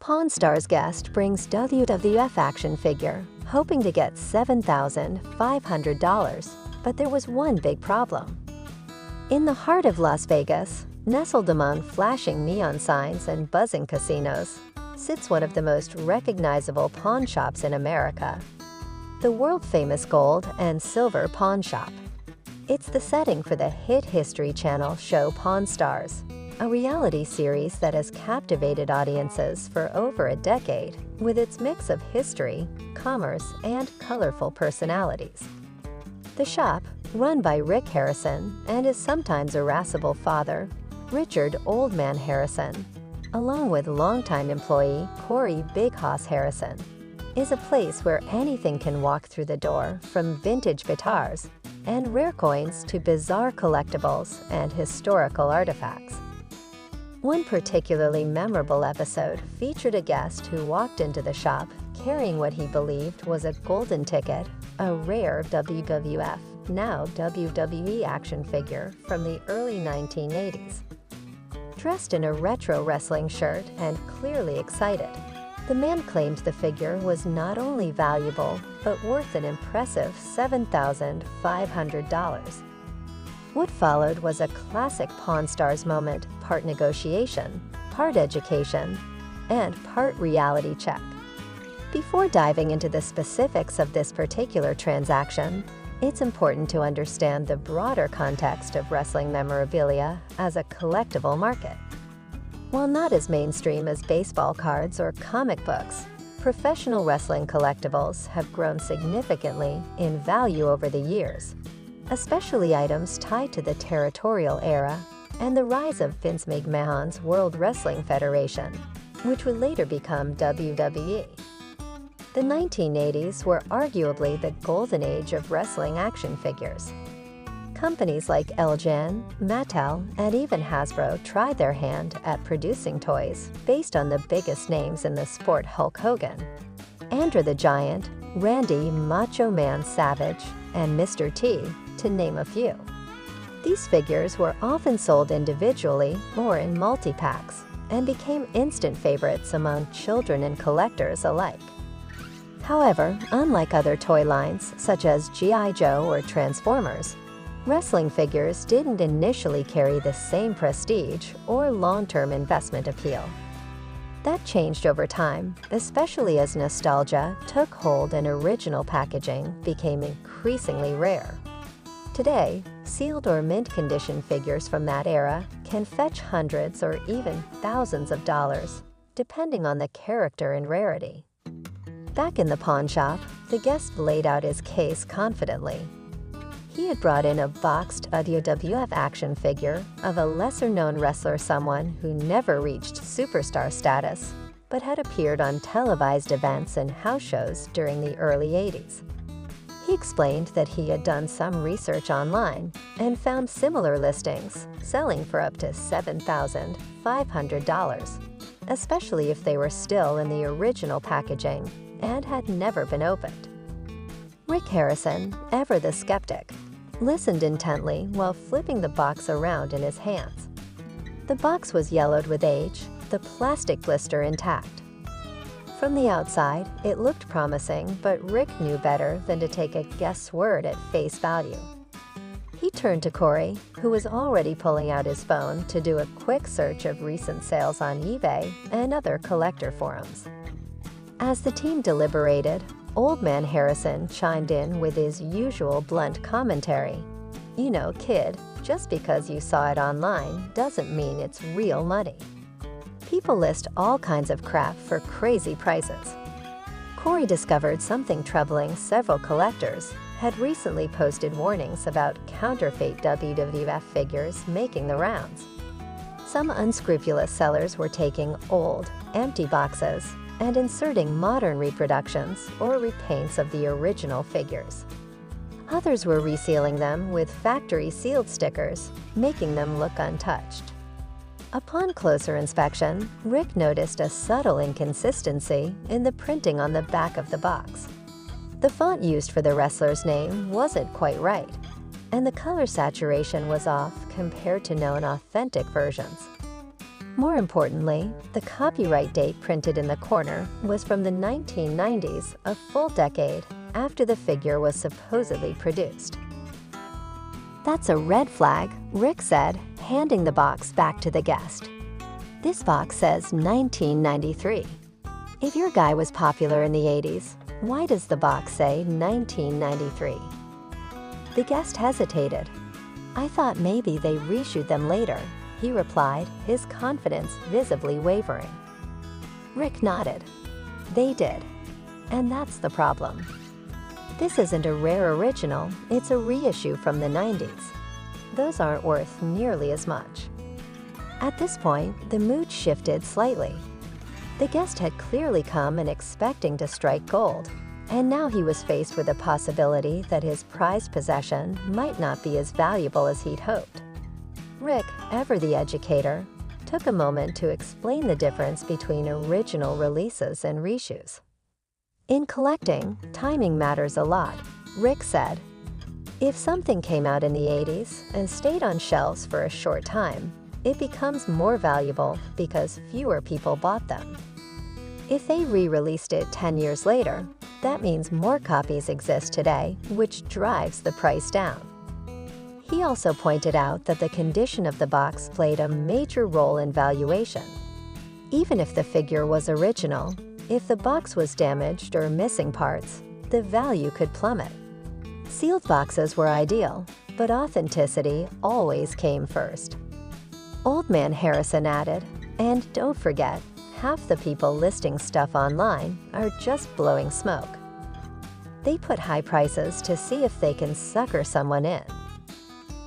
Pawn Stars guest brings WWF action figure, hoping to get $7,500, but there was one big problem. In the heart of Las Vegas, nestled among flashing neon signs and buzzing casinos, sits one of the most recognizable pawn shops in America, the world-famous gold and silver pawn shop. It's the setting for the hit History Channel show Pawn Stars, a reality series that has captivated audiences for over a decade with its mix of history, commerce, and colorful personalities. The shop, run by Rick Harrison and his sometimes irascible father, Richard Old Man Harrison, along with longtime employee Corey Big Hoss Harrison, is a place where anything can walk through the door, from vintage guitars and rare coins to bizarre collectibles and historical artifacts. One particularly memorable episode featured a guest who walked into the shop carrying what he believed was a golden ticket, a rare WWF, now WWE action figure from the early 1980s. Dressed in a retro wrestling shirt and clearly excited, the man claimed the figure was not only valuable, but worth an impressive $7,500. What followed was a classic Pawn Stars moment, part negotiation, part education, and part reality check. Before diving into the specifics of this particular transaction, it's important to understand the broader context of wrestling memorabilia as a collectible market. While not as mainstream as baseball cards or comic books, professional wrestling collectibles have grown significantly in value over the years, especially items tied to the territorial era and the rise of Vince McMahon's World Wrestling Federation, which would later become WWE. The 1980s were arguably the golden age of wrestling action figures. Companies like Elgin, Mattel, and even Hasbro tried their hand at producing toys based on the biggest names in the sport: Hulk Hogan, Andre the Giant, Randy Macho Man Savage, and Mr. T, to name a few. These figures were often sold individually or in multi-packs and became instant favorites among children and collectors alike. However, unlike other toy lines such as G.I. Joe or Transformers, wrestling figures didn't initially carry the same prestige or long-term investment appeal. That changed over time, especially as nostalgia took hold and original packaging became increasingly rare. Today, sealed or mint-condition figures from that era can fetch hundreds or even thousands of dollars, depending on the character and rarity. Back in the pawn shop, the guest laid out his case confidently. He had brought in a boxed WWF action figure of a lesser-known wrestler, someone who never reached superstar status, but had appeared on televised events and house shows during the early 80s. He explained that he had done some research online and found similar listings selling for up to $7,500, especially if they were still in the original packaging and had never been opened. Rick Harrison, ever the skeptic, listened intently while flipping the box around in his hands. The box was yellowed with age, the plastic blister intact. From the outside, it looked promising, but Rick knew better than to take a guest's word at face value. He turned to Corey, who was already pulling out his phone to do a quick search of recent sales on eBay and other collector forums. As the team deliberated, Old Man Harrison chimed in with his usual blunt commentary. "You know, kid, just because you saw it online doesn't mean it's real money. People list all kinds of crap for crazy prices." Corey discovered something troubling. Several collectors had recently posted warnings about counterfeit WWF figures making the rounds. Some unscrupulous sellers were taking old, empty boxes and inserting modern reproductions or repaints of the original figures. Others were resealing them with factory-sealed stickers, making them look untouched. Upon closer inspection, Rick noticed a subtle inconsistency in the printing on the back of the box. The font used for the wrestler's name wasn't quite right, and the color saturation was off compared to known authentic versions. More importantly, the copyright date printed in the corner was from the 1990s, a full decade after the figure was supposedly produced. "That's a red flag," Rick said, handing the box back to the guest. "This box says 1993. If your guy was popular in the 80s, why does the box say 1993? The guest hesitated. "I thought maybe they reshoot them later," he replied, his confidence visibly wavering. Rick nodded. "They did. And that's the problem. This isn't a rare original, it's a reissue from the 90s. Those aren't worth nearly as much." At this point, the mood shifted slightly. The guest had clearly come and expecting to strike gold, and now he was faced with the possibility that his prized possession might not be as valuable as he'd hoped. Rick, ever the educator, took a moment to explain the difference between original releases and reshoots. "In collecting, timing matters a lot," Rick said. "If something came out in the 80s and stayed on shelves for a short time, it becomes more valuable because fewer people bought them. If they re-released it 10 years later, that means more copies exist today, which drives the price down." He also pointed out that the condition of the box played a major role in valuation. Even if the figure was original, if the box was damaged or missing parts, the value could plummet. Sealed boxes were ideal, but authenticity always came first. Old Man Harrison added, "And don't forget, half the people listing stuff online are just blowing smoke. They put high prices to see if they can sucker someone in."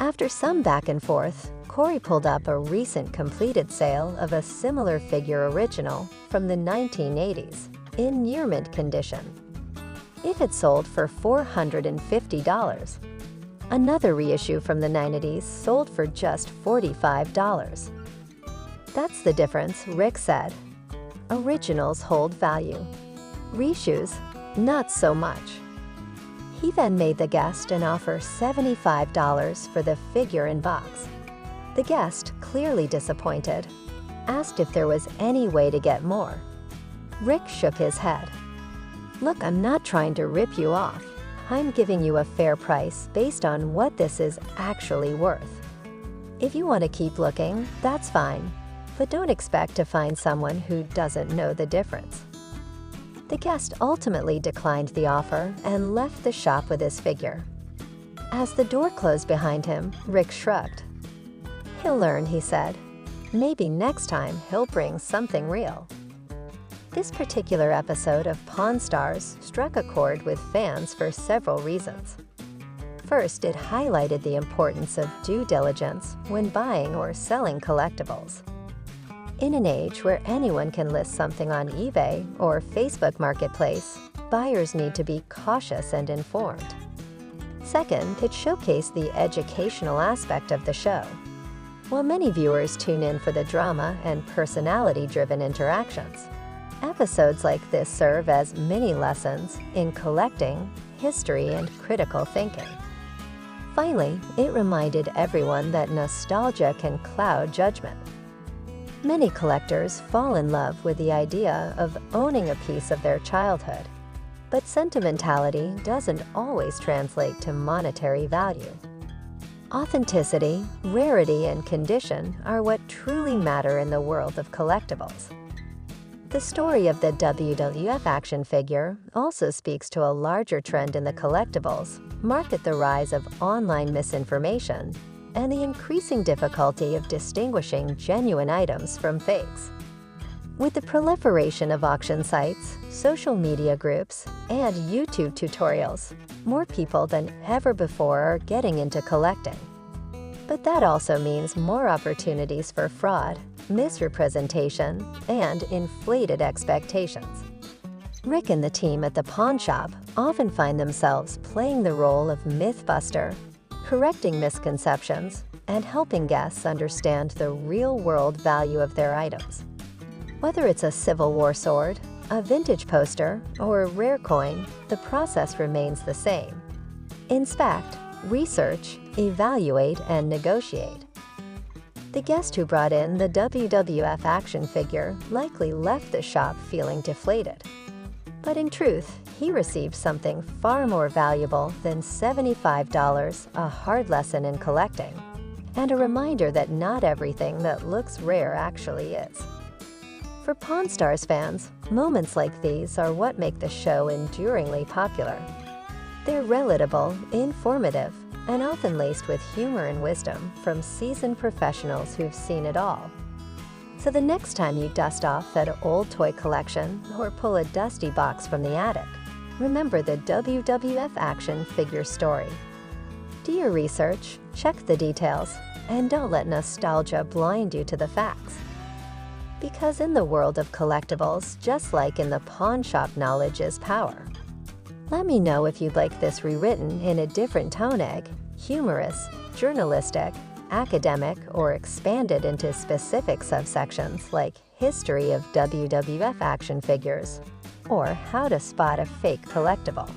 After some back and forth, Corey pulled up a recent completed sale of a similar figure original from the 1980s in near-mint condition. It had sold for $450. Another reissue from the 90s sold for just $45. "That's the difference," Rick said. "Originals hold value. Reshoots, not so much." He then made the guest an offer $75 for the figure and box. The guest, clearly disappointed, asked if there was any way to get more. Rick shook his head. "Look, I'm not trying to rip you off. I'm giving you a fair price based on what this is actually worth. If you want to keep looking, that's fine, but don't expect to find someone who doesn't know the difference." The guest ultimately declined the offer and left the shop with his figure. As the door closed behind him, Rick shrugged. "He'll learn," he said. "Maybe next time he'll bring something real." This particular episode of Pawn Stars struck a chord with fans for several reasons. First, it highlighted the importance of due diligence when buying or selling collectibles. In an age where anyone can list something on eBay or Facebook Marketplace, buyers need to be cautious and informed. Second, it showcased the educational aspect of the show. While many viewers tune in for the drama and personality-driven interactions, episodes like this serve as mini lessons in collecting, history, and critical thinking. Finally, it reminded everyone that nostalgia can cloud judgment. Many collectors fall in love with the idea of owning a piece of their childhood, but sentimentality doesn't always translate to monetary value. Authenticity, rarity, and condition are what truly matter in the world of collectibles. The story of the WWF action figure also speaks to a larger trend in the collectibles market: the rise of online misinformation and the increasing difficulty of distinguishing genuine items from fakes. With the proliferation of auction sites, social media groups, and YouTube tutorials, more people than ever before are getting into collecting. But that also means more opportunities for fraud, misrepresentation, and inflated expectations. Rick and the team at the pawn shop often find themselves playing the role of mythbuster, correcting misconceptions, and helping guests understand the real-world value of their items. Whether it's a Civil War sword, a vintage poster, or a rare coin, the process remains the same. Inspect, research, evaluate, and negotiate. The guest who brought in the WWF action figure likely left the shop feeling deflated. But in truth, he received something far more valuable than $75, a hard lesson in collecting, and a reminder that not everything that looks rare actually is. For Pawn Stars fans, moments like these are what make the show enduringly popular. They're relatable, informative, and often laced with humor and wisdom from seasoned professionals who've seen it all. So the next time you dust off that old toy collection or pull a dusty box from the attic, remember the WWF action figure story. Do your research, check the details, and don't let nostalgia blind you to the facts. Because in the world of collectibles, just like in the pawn shop, knowledge is power. Let me know if you'd like this rewritten in a different tone egg, humorous, journalistic, academic, or expanded into specific subsections like history of WWF action figures, or how to spot a fake collectible.